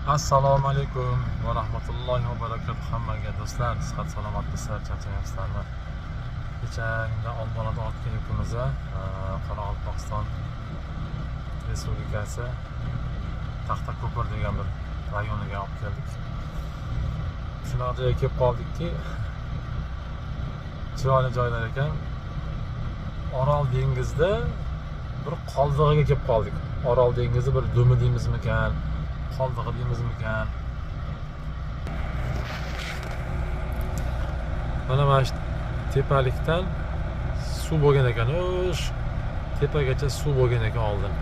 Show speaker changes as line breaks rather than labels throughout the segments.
Assalomu alaykum va rahmatullohi va barakatuh hammaga do'stlar. Sihat salomatliklar, charchamayapsizlarmi? Kechagina Olmaliqda o'tgan yurtimizga Qoraqalpog'iston Respublikasi Taxtako'pir degan bir rayoniga olib keldik. Shunaqa joyga kelib qoldikki, chiroyli joylar ekan. Orol dengizida bir qoldig'iga kelib qoldik. Orol dengizi bir dumi deymizmikan, qoldig'i deymizmikan. Mana shu tepalikdan suv bo'lgan ekan. O'sh tepagacha suv bo'lgan ekan oldin.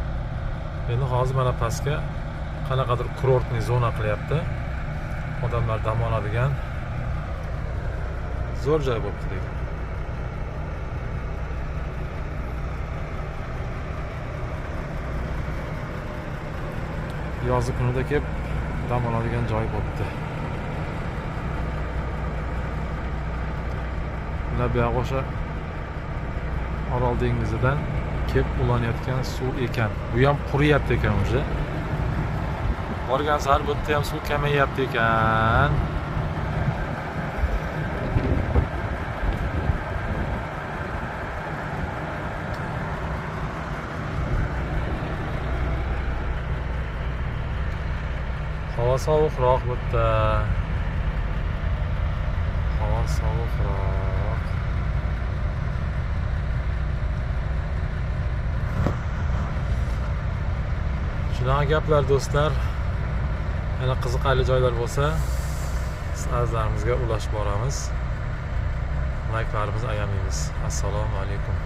Endi hozir mana pastga qanaqadir kurortniy zona qilyapti. Odamlar dam oladigan zo'r joy bo'libdi deydi. Yozgi kunida kelib dam oladigan joy bo'libdi. Mana bu yoq o'sha Orol dengizidan kelib ulanayotgan suv ekan. Bu ham quriyapti ekan o'zi. Borgan sari bu yerda ham suv kamayyapti ekan. Havo sovuqroq bu yerda. Havo sovuqroq. Shunaqa gaplar do'stlar. Yana qiziqarli joylar bo'lsa, sizlarimizga ulashib boramiz. Like'larimizni ayamaymiz. Assalomu alaykum.